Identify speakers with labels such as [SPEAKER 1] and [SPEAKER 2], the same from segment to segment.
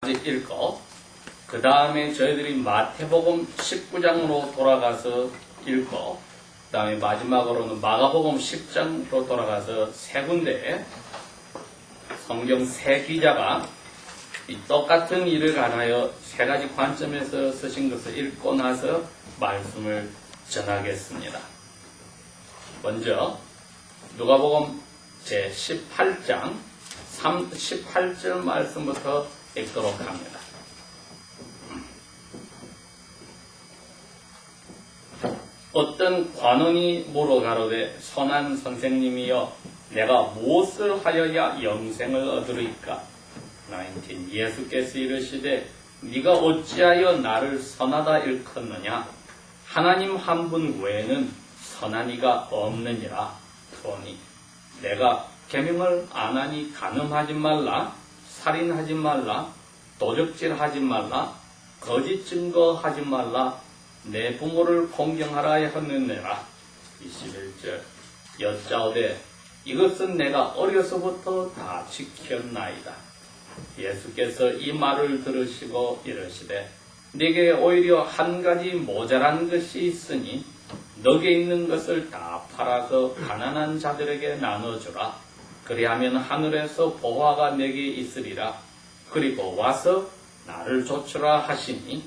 [SPEAKER 1] 읽고 그 다음에 저희들이 마태복음 19장으로 돌아가서 읽고 그 다음에 마지막으로는 마가복음 10장으로 돌아가서 세 군데 성경 세 기자가 이 똑같은 일을 관하여 세 가지 관점에서 쓰신 것을 읽고 나서 말씀을 전하겠습니다. 먼저 누가복음 제18장 18절 말씀부터 읽도록 합니다. 어떤 관원이 물어 가로되 선한 선생님이여 내가 무엇을 하여야 영생을 얻으리까? 19. 예수께서 이르시되 네가 어찌하여 나를 선하다 일컫느냐? 하나님 한 분 외에는 선한 이가 없느니라. 20. 내가 계명을 안 하니 간음하지 말라, 살인하지 말라, 도적질하지 말라, 거짓 증거하지 말라, 내 부모를 공경하라 하였느니라. 21절 여짜오되 이것은 내가 어려서부터 다 지켰나이다. 예수께서 이 말을 들으시고 이르시되 네게 오히려 한 가지 모자란 것이 있으니 너게 있는 것을 다 팔아서 가난한 자들에게 나눠주라. 그리하면 하늘에서 보화가 내게 있으리라. 그리고 와서 나를 좇으라 하시니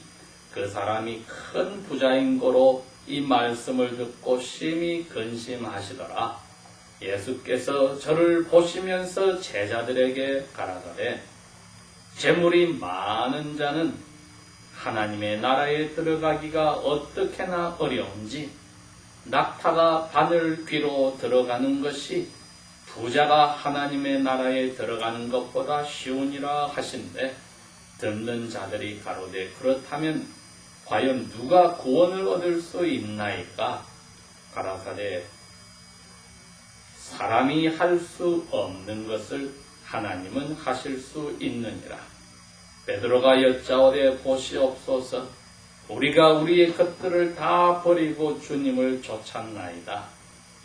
[SPEAKER 1] 그 사람이 큰 부자인 고로 이 말씀을 듣고 심히 근심하시더라. 예수께서 저를 보시면서 제자들에게 가라사대 재물이 많은 자는 하나님의 나라에 들어가기가 어떻게나 어려운지 낙타가 바늘 귀로 들어가는 것이 부자가 하나님의 나라에 들어가는 것보다 쉬우니라 하신대 듣는 자들이 가로되 그렇다면 과연 누가 구원을 얻을 수 있나이까? 가라사대 사람이 할 수 없는 것을 하나님은 하실 수 있느니라. 베드로가 여짜오되 보시옵소서 우리가 우리의 것들을 다 버리고 주님을 쫓았나이다.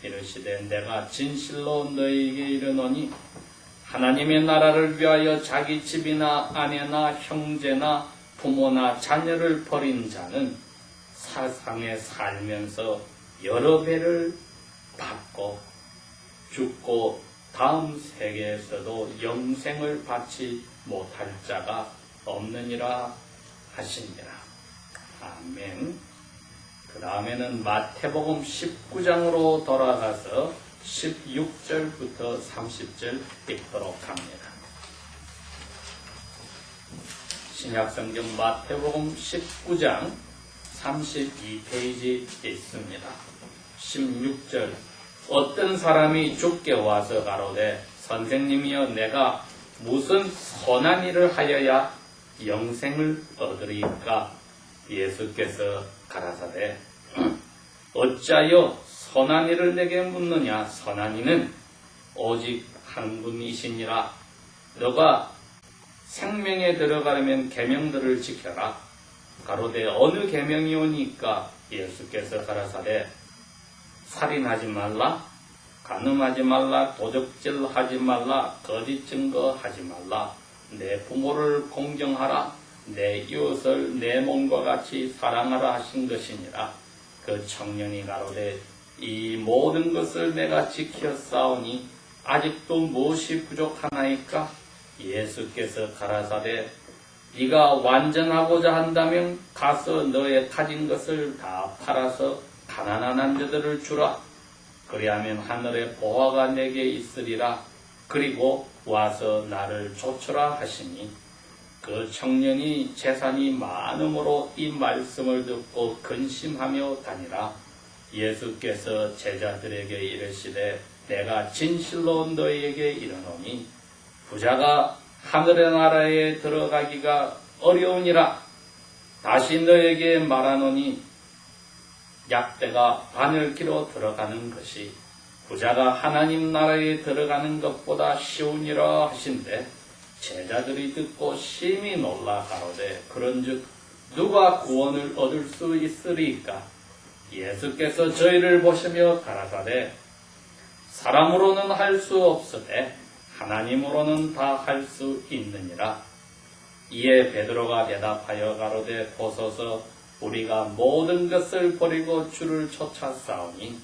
[SPEAKER 1] 이르시되 내가 진실로 너희에게 이르노니 하나님의 나라를 위하여 자기 집이나 아내나 형제나 부모나 자녀를 버린 자는 세상에 살면서 여러 배를 받고 죽고 다음 세계에서도 영생을 받지 못할 자가 없느니라 하시니라. 아멘. 그 다음에는 마태복음 19장으로 돌아가서 16절부터 30절 읽도록 합니다. 신약성경 마태복음 19장 32페이지 있습니다. 16절 어떤 사람이 주께 와서 가로되 선생님이여 내가 무슨 선한 일을 하여야 영생을 얻으리까? 예수께서 가라사대 어찌하여 선한 일을 내게 묻느냐? 선한 이는 오직 한 분이시니라. 너가 생명에 들어가려면 계명들을 지켜라. 가로되 어느 계명이 오니까? 예수께서 가라사대 살인하지 말라, 간음하지 말라, 도적질하지 말라, 거짓 증거하지 말라, 내 부모를 공경하라, 내 이웃을 내 몸과 같이 사랑하라 하신 것이니라. 그 청년이 가로되 이 모든 것을 내가 지켰사오니 아직도 무엇이 부족하나이까? 예수께서 가라사대 네가 완전하고자 한다면 가서 너의 가진 것을 다 팔아서 가난한 자들을 주라. 그리하면 하늘에 보화가 내게 있으리라. 그리고 와서 나를 좇으라 하시니 그 청년이 재산이 많음으로 이 말씀을 듣고 근심하며 다니라. 예수께서 제자들에게 이르시되 내가 진실로 너희에게 이르노니 부자가 하늘의 나라에 들어가기가 어려우니라. 다시 너에게 말하노니 약대가 바늘기로 들어가는 것이 부자가 하나님 나라에 들어가는 것보다 쉬우니라 하신대 제자들이 듣고 심히 놀라 가로되 그런즉 누가 구원을 얻을 수 있으리까? 예수께서 저희를 보시며 가라사대 사람으로는 할 수 없으되 하나님으로는 다 할 수 있느니라. 이에 베드로가 대답하여 가로되 보소서 우리가 모든 것을 버리고 주를 쫓아 싸우니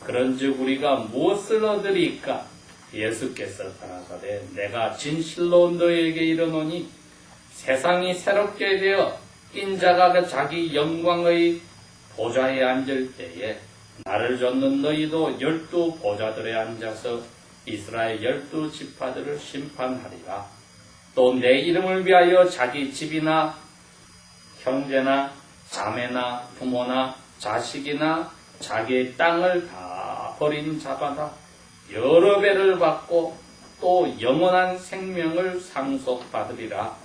[SPEAKER 1] 그런즉 우리가 무엇을 얻으리까? 예수께서 가라사대 내가 진실로 너에게 이르노니 세상이 새롭게 되어 인자가 자기 영광의 보좌에 앉을 때에 나를 쫓는 너희도 12 보좌들에 앉아서 이스라엘 12 지파들을 심판하리라. 또 내 이름을 위하여 자기 집이나 형제나 자매나 부모나 자식이나 자기의 땅을 다 버린 자마다 여러 배를 받고 또 영원한 생명을 상속받으리라.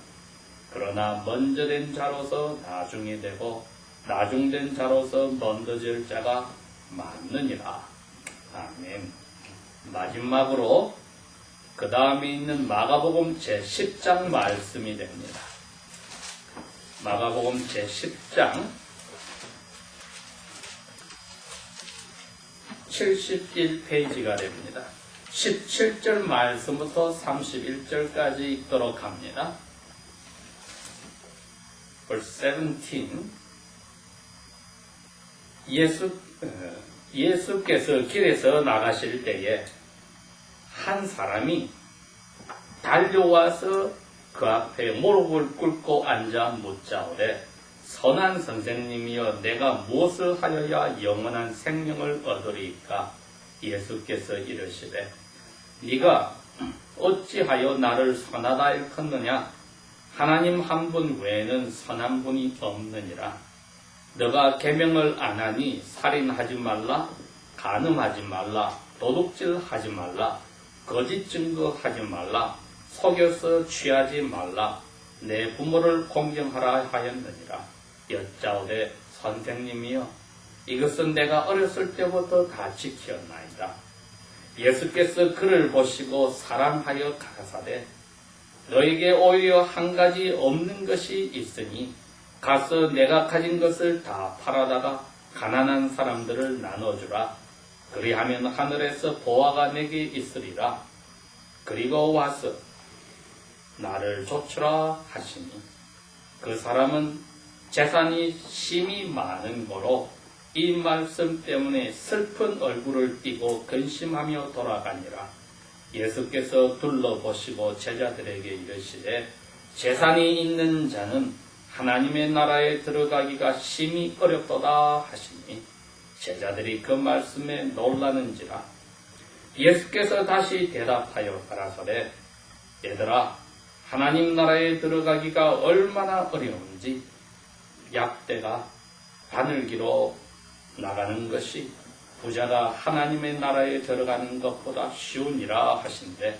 [SPEAKER 1] 그러나 먼저 된 자로서 나중이 되고 나중된 자로서 먼저 질 자가 많느니라. 아멘. 마지막으로 그 다음에 있는 마가복음 제10장 말씀이 됩니다. 마가복음 제10장 71페이지가 됩니다. 17절 말씀부터 31절까지 읽도록 합니다. Verse 17 예수께서 길에서 나가실 때에 한 사람이 달려와서 그 앞에 무릎을 꿇고 앉아 묻자오되 선한 선생님이여 내가 무엇을 하여야 영원한 생명을 얻으리까? 예수께서 이르시되 네가 어찌하여 나를 선하다 일컫느냐? 하나님 한 분 외에는 선한 분이 없느니라. 너가 계명을 안 하니 살인하지 말라, 간음하지 말라, 도둑질하지 말라, 거짓 증거하지 말라, 속여서 취하지 말라, 내 부모를 공경하라 하였느니라. 여짜오되 선생님이여 이것은 내가 어렸을 때부터 다 지켰나이다. 예수께서 그를 보시고 사랑하여 가라사대 너에게 오히려 한 가지 없는 것이 있으니 가서 내가 가진 것을 다 팔아다가 가난한 사람들을 나눠주라. 그리하면 하늘에서 보화가 내게 있으리라. 그리고 와서 나를 좇으라 하시니 그 사람은 재산이 심히 많은 거로 이 말씀 때문에 슬픈 얼굴을 띠고 근심하며 돌아가니라. 예수께서 둘러보시고 제자들에게 이르시되 재산이 있는 자는 하나님의 나라에 들어가기가 심히 어렵도다 하시니 제자들이 그 말씀에 놀라는지라. 예수께서 다시 대답하여 가라사대 얘들아 하나님 나라에 들어가기가 얼마나 어려운지 약대가 바늘기로 나가는 것이 부자가 하나님의 나라에 들어가는 것보다 쉬우니라 하신대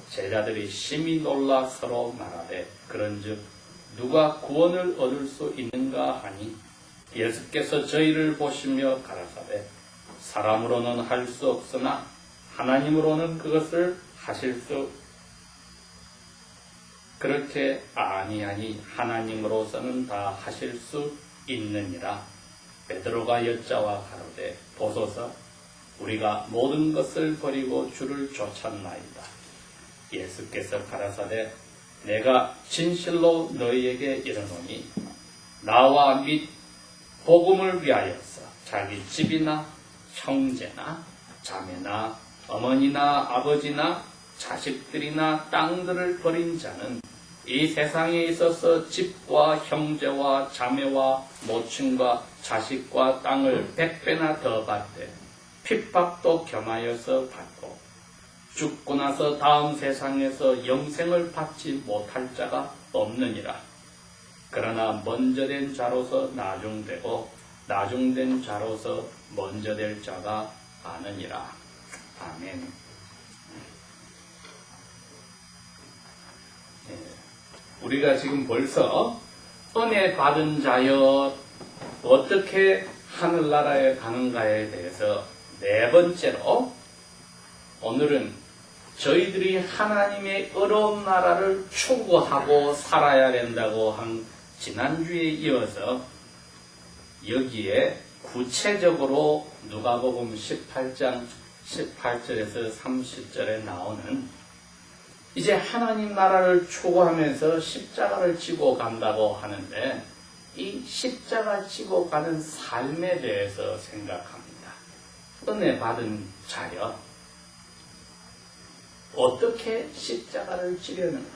[SPEAKER 1] 제자들이 심히 놀라 서로 말하되 그런즉 누가 구원을 얻을 수 있는가 하니 예수께서 저희를 보시며 가라사대 사람으로는 할 수 없으나 하나님으로는 그것을 하실 수 그렇게 아니하니 하나님으로서는 다 하실 수 있느니라. 베드로가 여짜와 가로되 보소서 우리가 모든 것을 버리고 주를 쫓았나이다. 예수께서 가라사대 내가 진실로 너희에게 이르노니 나와 및 복음을 위하여서 자기 집이나 형제나 자매나 어머니나 아버지나 자식들이나 땅들을 버린 자는 이 세상에 있어서 집과 형제와 자매와 모친과 자식과 땅을 100배나 더 받되 핍박도 겸하여서 받고 죽고 나서 다음 세상에서 영생을 받지 못할 자가 없느니라. 그러나 먼저 된 자로서 나중되고 나중된 자로서 먼저 될 자가 많으니라. 아멘. 우리가 지금 벌써 은혜 받은 자여 어떻게 하늘나라에 가는가에 대해서 네 번째로 오늘은 저희들이 하나님의 의로운 나라를 추구하고 살아야 된다고 한 지난주에 이어서 여기에 구체적으로 누가복음 18장 18절에서 30절에 나오는 이제 하나님 나라를 추구하면서 십자가를 지고 간다고 하는데 이 십자가 지고 가는 삶에 대해서 생각합니다. 은혜 받은 자여, 어떻게 십자가를 지려는가?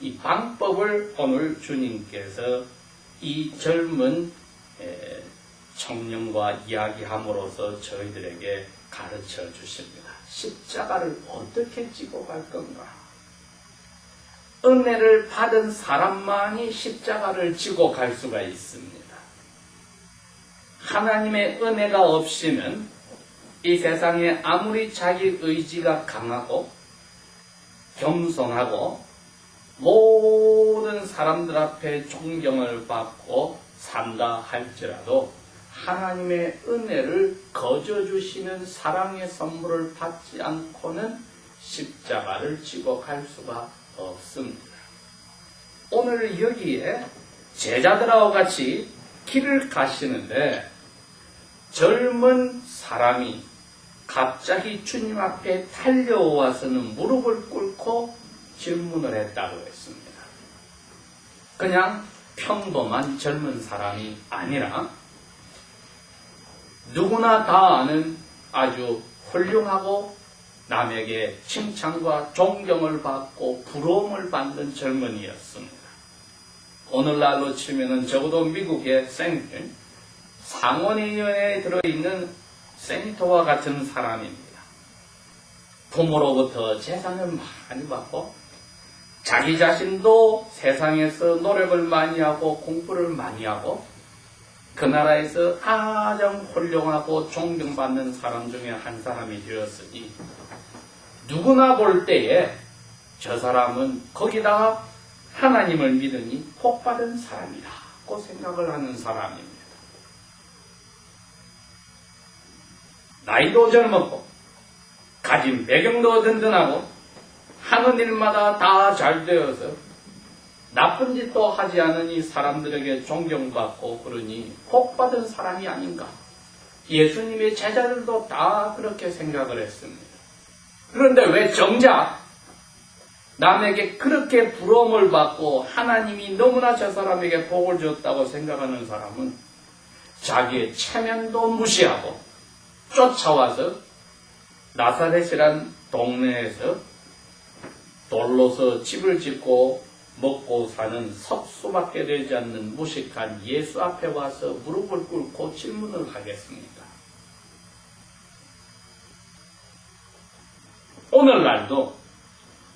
[SPEAKER 1] 이 방법을 오늘 주님께서 이 젊은 청년과 이야기함으로써 저희들에게 가르쳐 주십니다. 십자가를 어떻게 지고 갈 건가? 은혜를 받은 사람만이 십자가를 지고 갈 수가 있습니다. 하나님의 은혜가 없이는 이 세상에 아무리 자기 의지가 강하고 겸손하고 모든 사람들 앞에 존경을 받고 산다 할지라도 하나님의 은혜를 거저주시는 사랑의 선물을 받지 않고는 십자가를 지고 갈 수가 없습니다. 오늘 여기에 제자들하고 같이 길을 가시는데 젊은 사람이 갑자기 주님 앞에 달려와서는 무릎을 꿇고 질문을 했다고 했습니다. 그냥 평범한 젊은 사람이 아니라 누구나 다 아는 아주 훌륭하고 남에게 칭찬과 존경을 받고 부러움을 받는 젊은이였습니다. 오늘날로 치면은 적어도 미국의 상원의원에 들어있는 세니터와 같은 사람입니다. 부모로부터 재산을 많이 받고 자기 자신도 세상에서 노력을 많이 하고 공부를 많이 하고 그 나라에서 가장 훌륭하고 존경받는 사람 중에 한 사람이 되었으니 누구나 볼 때에 저 사람은 거기다가 하나님을 믿으니 복받은 사람이라고 생각을 하는 사람입니다. 나이도 젊었고 가진 배경도 든든하고 하는 일마다 다 잘 되어서 나쁜 짓도 하지 않으니 사람들에게 존경받고 그러니 복받은 사람이 아닌가. 예수님의 제자들도 다 그렇게 생각을 했습니다. 그런데 왜 정작 남에게 그렇게 부러움을 받고 하나님이 너무나 저 사람에게 복을 줬다고 생각하는 사람은 자기의 체면도 무시하고 쫓아와서 나사렛이란 동네에서 돌로서 집을 짓고 먹고 사는 석수밖에 되지 않는 무식한 예수 앞에 와서 무릎을 꿇고 질문을 하겠습니다. 오늘날도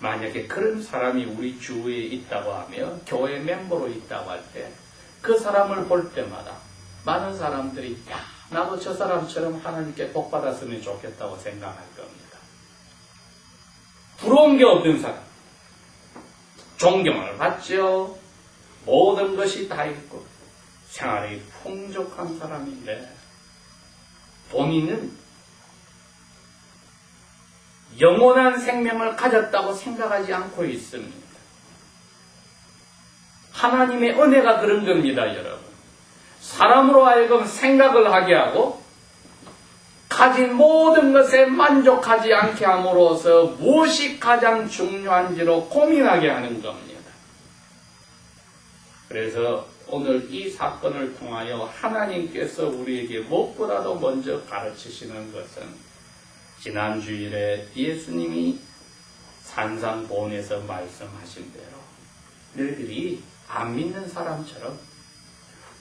[SPEAKER 1] 만약에 그런 사람이 우리 주위에 있다고 하며 교회 멤버로 있다고 할 때 그 사람을 볼 때마다 많은 사람들이 야, 나도 저 사람처럼 하나님께 복 받았으면 좋겠다고 생각할 겁니다. 부러운 게 없는 사람, 존경을 받죠. 모든 것이 다 있고 생활이 풍족한 사람인데 본인은 영원한 생명을 가졌다고 생각하지 않고 있습니다. 하나님의 은혜가 그런 겁니다, 여러분. 사람으로 하여금 생각을 하게 하고 가진 모든 것에 만족하지 않게 함으로써 무엇이 가장 중요한지로 고민하게 하는 겁니다. 그래서 오늘 이 사건을 통하여 하나님께서 우리에게 무엇보다도 먼저 가르치시는 것은 지난 주일에 예수님이 산상보훈에서 말씀하신 대로 너희들이 안 믿는 사람처럼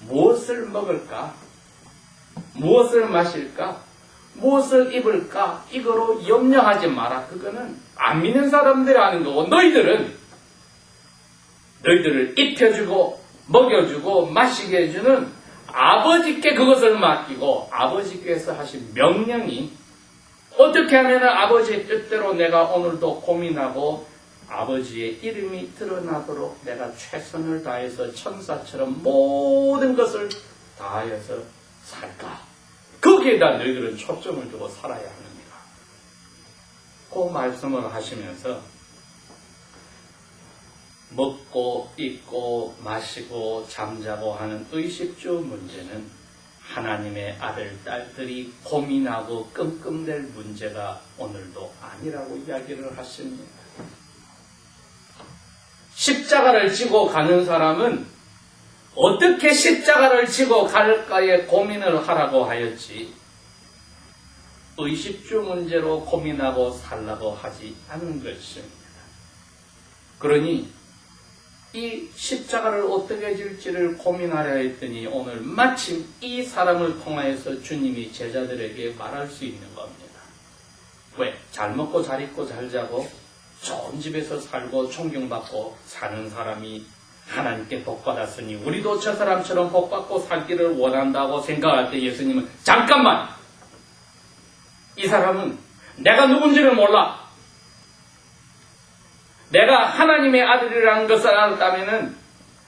[SPEAKER 1] 무엇을 먹을까? 무엇을 마실까? 무엇을 입을까? 이거로 염려하지 마라. 그거는 안 믿는 사람들이 하는 거고 너희들을 입혀주고 먹여주고 마시게 해주는 아버지께 그것을 맡기고 아버지께서 하신 명령이 어떻게 하면 아버지의 뜻대로 내가 오늘도 고민하고 아버지의 이름이 드러나도록 내가 최선을 다해서 천사처럼 모든 것을 다하여서 살까? 거기에다 너희들은 초점을 두고 살아야 합니다. 그 말씀을 하시면서 먹고 입고 마시고 잠자고 하는 의식주 문제는 하나님의 아들, 딸들이 고민하고 끙끙댈 문제가 오늘도 아니라고 이야기를 하십니다. 십자가를 지고 가는 사람은 어떻게 십자가를 지고 갈까에 고민을 하라고 하였지 의식주 문제로 고민하고 살라고 하지 않은 것입니다. 그러니 이 십자가를 어떻게 질지를 고민하려 했더니 오늘 마침 이 사람을 통하여서 주님이 제자들에게 말할 수 있는 겁니다. 왜? 잘 먹고 잘 입고 잘 자고 좋은 집에서 살고 존경받고 사는 사람이 하나님께 복받았으니 우리도 저 사람처럼 복받고 살기를 원한다고 생각할 때 예수님은 잠깐만! 이 사람은 내가 누군지를 몰라. 내가 하나님의 아들이라는 것을 알았다면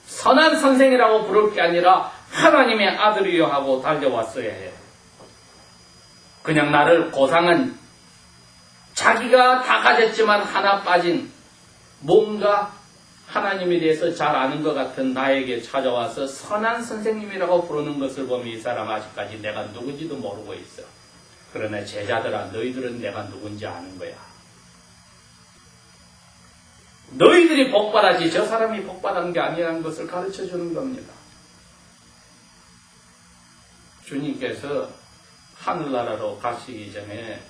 [SPEAKER 1] 선한 선생이라고 부를 게 아니라 하나님의 아들이여 하고 달려왔어야 해. 그냥 나를 고상한 자기가 다 가졌지만 하나 빠진 뭔가 하나님에 대해서 잘 아는 것 같은 나에게 찾아와서 선한 선생님이라고 부르는 것을 보면 이 사람 아직까지 내가 누군지도 모르고 있어. 그러나 제자들아 너희들은 내가 누군지 아는 거야. 너희들이 복받았지 저 사람이 복받은 게 아니라는 것을 가르쳐 주는 겁니다. 주님께서 하늘나라로 가시기 전에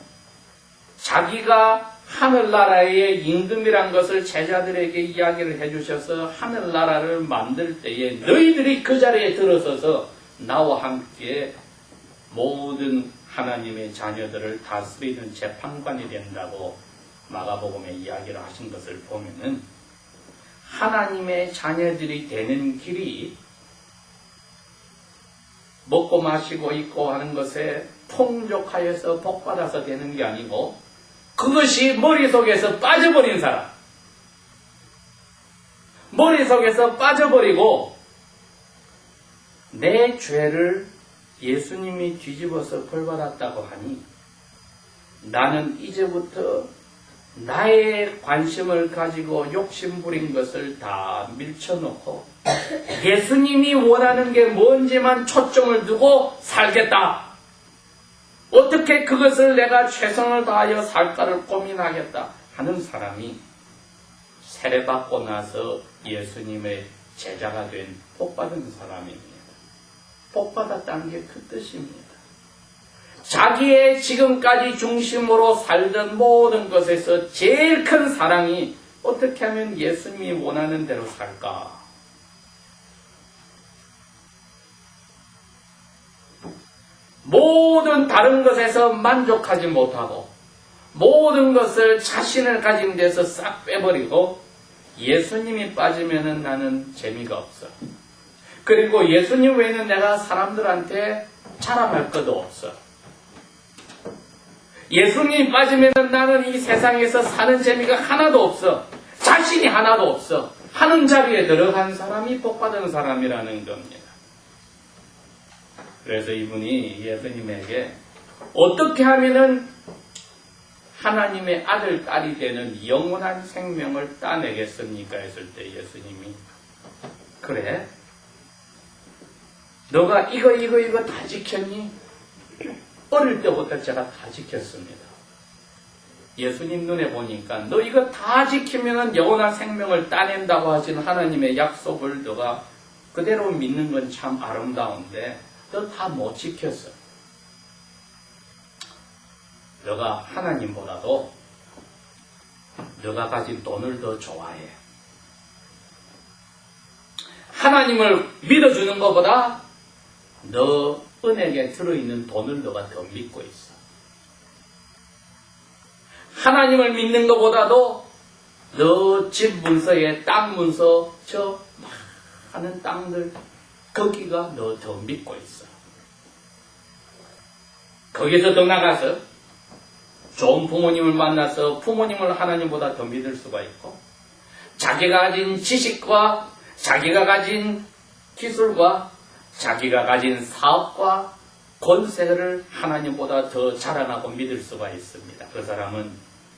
[SPEAKER 1] 자기가 하늘나라의 임금이란 것을 제자들에게 이야기를 해주셔서 하늘나라를 만들 때에 너희들이 그 자리에 들어서서 나와 함께 모든 하나님의 자녀들을 다스리는 재판관이 된다고 마가복음에 이야기를 하신 것을 보면은 하나님의 자녀들이 되는 길이 먹고 마시고 입고 하는 것에 풍족하여서 복받아서 되는 게 아니고 그것이 머릿속에서 빠져버린 사람, 머릿속에서 빠져버리고 내 죄를 예수님이 뒤집어서 벌받았다고 하니 나는 이제부터 나의 관심을 가지고 욕심부린 것을 다 밀쳐놓고 예수님이 원하는 게 뭔지만 초점을 두고 살겠다. 어떻게 그것을 내가 최선을 다하여 살까를 고민하겠다 하는 사람이 세례받고 나서 예수님의 제자가 된 복받은 사람입니다. 복받았다는 게 그 뜻입니다. 자기의 지금까지 중심으로 살던 모든 것에서 제일 큰 사랑이 어떻게 하면 예수님이 원하는 대로 살까? 모든 다른 것에서 만족하지 못하고 모든 것을 자신을 가진 데서 싹 빼버리고 예수님이 빠지면은 나는 재미가 없어. 그리고 예수님 외에는 내가 사람들한테 자랑할 것도 없어. 예수님이 빠지면은 나는 이 세상에서 사는 재미가 하나도 없어. 자신이 하나도 없어. 하는 자리에 들어간 사람이 복받은 사람이라는 겁니다. 그래서 이분이 예수님에게 어떻게 하면은 하나님의 아들, 딸이 되는 영원한 생명을 따내겠습니까? 했을 때 예수님이 그래? 너가 이거 다 지켰니? 어릴 때부터 제가 다 지켰습니다. 예수님 눈에 보니까 너 이거 다 지키면 영원한 생명을 따낸다고 하신 하나님의 약속을 너가 그대로 믿는 건 참 아름다운데 너 다 못 지켰어. 너가 하나님보다도 너가 가진 돈을 더 좋아해. 하나님을 믿어주는 것보다 너 은행에 들어있는 돈을 너가 더 믿고 있어. 하나님을 믿는 것보다도 너 집 문서에 땅 문서 저 많은 땅들 거기가 너 더 믿고 있어. 거기서 더 나가서 좋은 부모님을 만나서 부모님을 하나님보다 더 믿을 수가 있고 자기가 가진 지식과 자기가 가진 기술과 자기가 가진 사업과 권세를 하나님보다 더 자랑하고 믿을 수가 있습니다. 그 사람은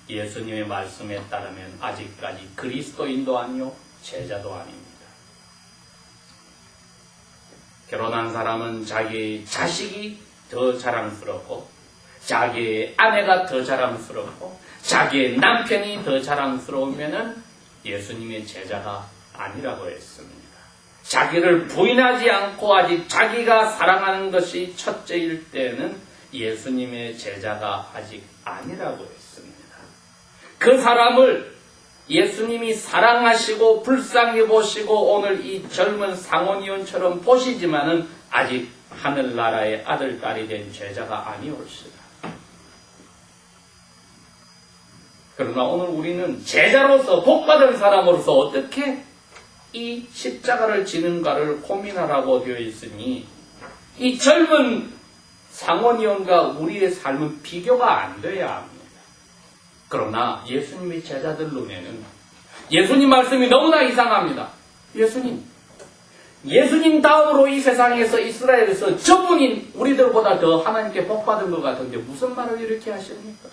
[SPEAKER 1] 예수님의 말씀에 따르면 아직까지 그리스도인도 아니요 제자도 아닙니다. 결혼한 사람은 자기 자식이 더 자랑스럽고 자기의 아내가 더 자랑스럽고 자기의 남편이 더 자랑스러우면은 예수님의 제자가 아니라고 했습니다. 자기를 부인하지 않고 아직 자기가 사랑하는 것이 첫째일 때는 예수님의 제자가 아직 아니라고 했습니다. 그 사람을 예수님이 사랑하시고 불쌍히 보시고 오늘 이 젊은 상원의원처럼 보시지만은 아직 하늘나라의 아들, 딸이 된 제자가 아니올시다. 그러나 오늘 우리는 제자로서 복받은 사람으로서 어떻게 이 십자가를 지는가를 고민하라고 되어 있으니 이 젊은 상원의원과 우리의 삶은 비교가 안 돼야 합니다. 그러나 예수님의 제자들 눈에는 예수님 말씀이 너무나 이상합니다. 예수님 다음으로 이 세상에서 이스라엘에서 저분이 우리들보다 더 하나님께 복받은 것 같은데 무슨 말을 이렇게 하십니까?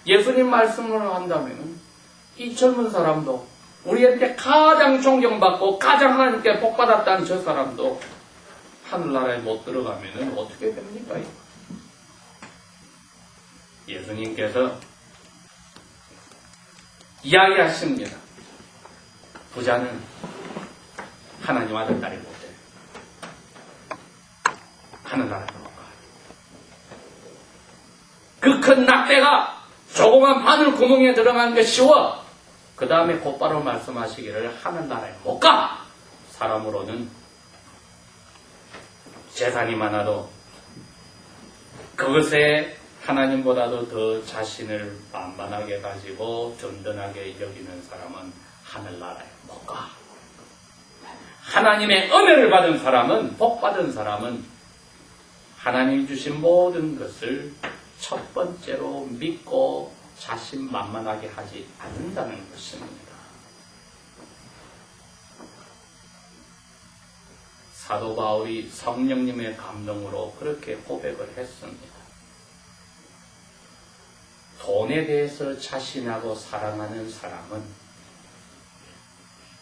[SPEAKER 1] 예수님 말씀을 한다면 이 젊은 사람도 우리한테 가장 존경받고 가장 하나님께 복받았다는 저 사람도 하늘나라에 못 들어가면 어떻게 됩니까? 예수님께서 이야기하십니다. 부자는 하나님 아들 딸이 못해. 하늘나라에 못 가. 그 큰 낙대가 조그만 바늘 구멍에 들어가는 게 쉬워. 그 다음에 곧바로 말씀하시기를 하늘나라에 못 가. 사람으로는 재산이 많아도 그것에 하나님보다도 더 자신을 만만하게 가지고 든든하게 여기는 사람은 하늘나라에 못 가. 하나님의 은혜를 받은 사람은, 복받은 사람은 하나님이 주신 모든 것을 첫 번째로 믿고 자신 만만하게 하지 않는다는 것입니다. 사도 바울이 성령님의 감동으로 그렇게 고백을 했습니다. 돈에 대해서 자신하고 사랑하는 사람은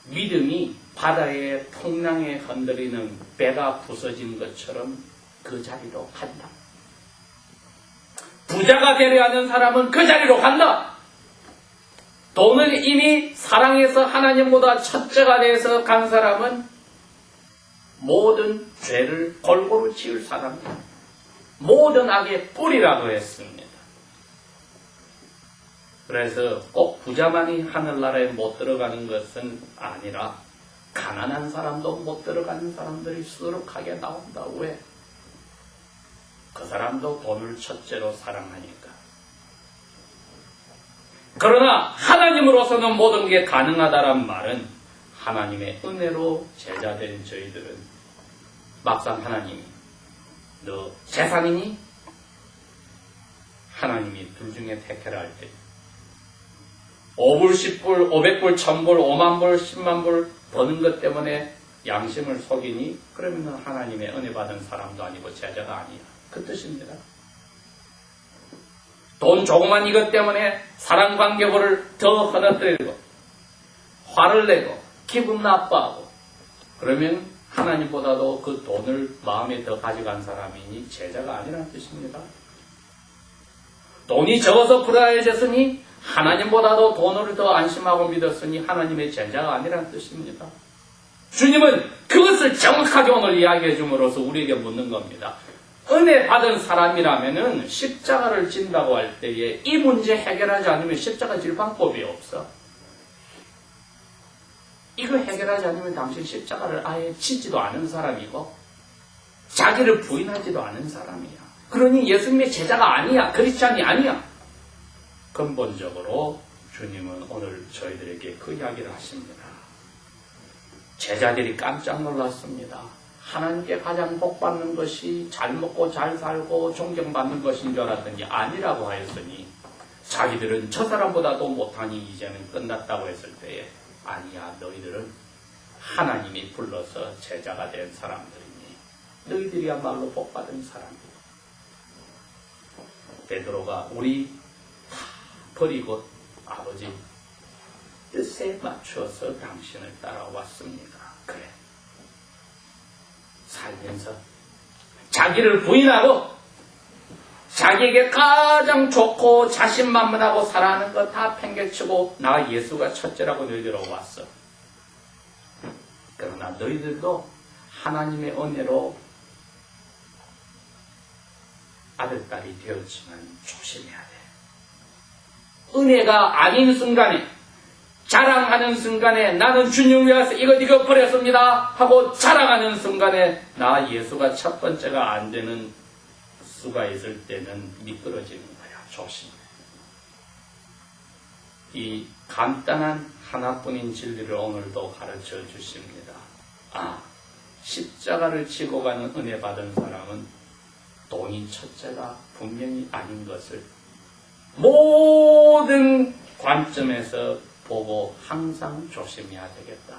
[SPEAKER 1] 믿음이 바다의 풍랑에 흔들리는 배가 부서진 것처럼 그 자리로 간다. 부자가 되려 하는 사람은 그 자리로 간다. 돈을 이미 사랑해서 하나님보다 첫째가 돼서 간 사람은 모든 죄를 골고루 지을 사람이다. 모든 악의 뿌리라고 했습니다. 그래서 꼭 부자만이 하늘나라에 못 들어가는 것은 아니라 가난한 사람도 못 들어가는 사람들이 수두룩하게 나온다. 왜? 그 사람도 돈을 첫째로 사랑하니까. 그러나 하나님으로서는 모든 게 가능하다란 말은 하나님의 은혜로 제자된 저희들은 막상 하나님이 너 재산이니? 하나님이 둘 중에 택해라 할 때 5불, 10불, 500불, 1000불, 5만불, 10만불 버는 것 때문에 양심을 속이니? 그러면 하나님의 은혜 받은 사람도 아니고 제자가 아니야. 그 뜻입니다. 돈 조그만 이것 때문에 사랑관계를 더 허덕들고 화를 내고 기분 나빠하고 그러면 하나님보다도 그 돈을 마음에 더 가져간 사람이니 제자가 아니라는 뜻입니다. 돈이 적어서 불안해졌으니 하나님보다도 돈을 더 안심하고 믿었으니 하나님의 제자가 아니라는 뜻입니다. 주님은 그것을 정확하게 오늘 이야기해 줌으로써 우리에게 묻는 겁니다. 은혜 받은 사람이라면 십자가를 진다고 할 때에 이 문제 해결하지 않으면 십자가 질 방법이 없어. 이거 해결하지 않으면 당신 십자가를 아예 치지도 않은 사람이고 자기를 부인하지도 않은 사람이야. 그러니 예수님의 제자가 아니야. 크리스찬이 아니야. 근본적으로 주님은 오늘 저희들에게 그 이야기를 하십니다. 제자들이 깜짝 놀랐습니다. 하나님께 가장 복받는 것이 잘 먹고 잘 살고 존경받는 것인 줄 알았더니 아니라고 하였으니 자기들은 저 사람보다도 못하니 이제는 끝났다고 했을 때에 아니야, 너희들은 하나님이 불러서 제자가 된 사람들이니 너희들이야말로 복받은 사람이야. 베드로가 우리 다 버리고 아버지 뜻에 맞춰서 당신을 따라왔습니다. 그래. 살면서 자기를 부인하고 자기에게 가장 좋고 자신만만하고 살아가는 거 다 팽개치고 나 예수가 첫째라고 너희들하고 왔어. 그러나 너희들도 하나님의 은혜로 아들, 딸이 되었지만 조심해야 돼. 은혜가 아닌 순간에, 자랑하는 순간에 나는 주님 위해서 이거 버렸습니다 하고 자랑하는 순간에 나 예수가 첫 번째가 안 되는 수가 있을 때는 미끄러지는 거야. 조심해. 이 간단한 하나뿐인 진리를 오늘도 가르쳐 주십니다. 십자가를 지고 가는 은혜 받은 사람은 돈이 첫째가 분명히 아닌 것을 모든 관점에서 보고 항상 조심해야 되겠다.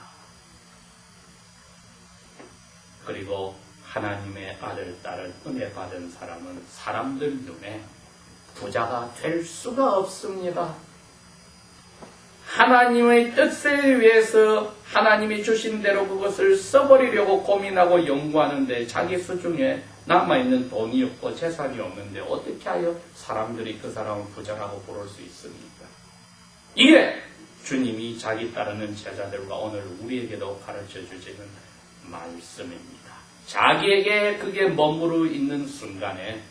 [SPEAKER 1] 그리고 하나님의 아들, 딸을 은혜 받은 사람은 사람들 눈에 부자가 될 수가 없습니다. 하나님의 뜻을 위해서 하나님이 주신 대로 그것을 써버리려고 고민하고 연구하는데 자기 수중에 남아있는 돈이 없고 재산이 없는데 어떻게 하여 사람들이 그 사람을 부자라고 부를 수 있습니까? 이게 주님이 자기 따르는 제자들과 오늘 우리에게도 가르쳐 주시는 말씀입니다. 자기에게 그게 머무르 있는 순간에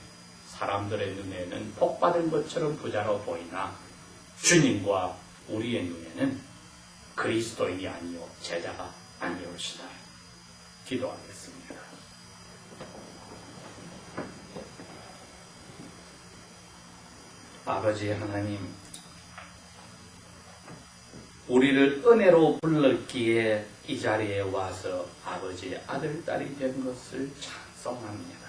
[SPEAKER 1] 사람들의 눈에는 복받은 것처럼 부자로 보이나 주님과 우리의 눈에는 그리스도인이 아니요 제자가 아니올시다. 기도하겠습니다. 아버지 하나님, 우리를 은혜로 불렀기에 이 자리에 와서 아버지의 아들, 딸이 된 것을 찬송합니다.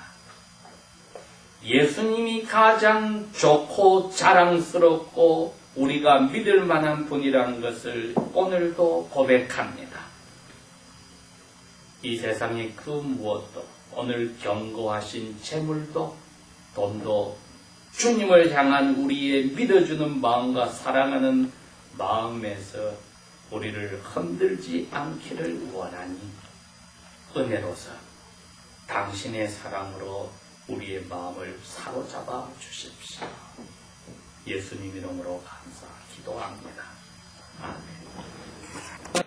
[SPEAKER 1] 예수님이 가장 좋고 자랑스럽고 우리가 믿을 만한 분이라는 것을 오늘도 고백합니다. 이 세상의 그 무엇도, 오늘 경고하신 재물도, 돈도 주님을 향한 우리의 믿어주는 마음과 사랑하는 마음에서 우리를 흔들지 않기를 원하니 은혜로서 당신의 사랑으로 우리의 마음을 사로잡아 주십시오. 예수님 이름으로 감사 기도합니다. 아멘.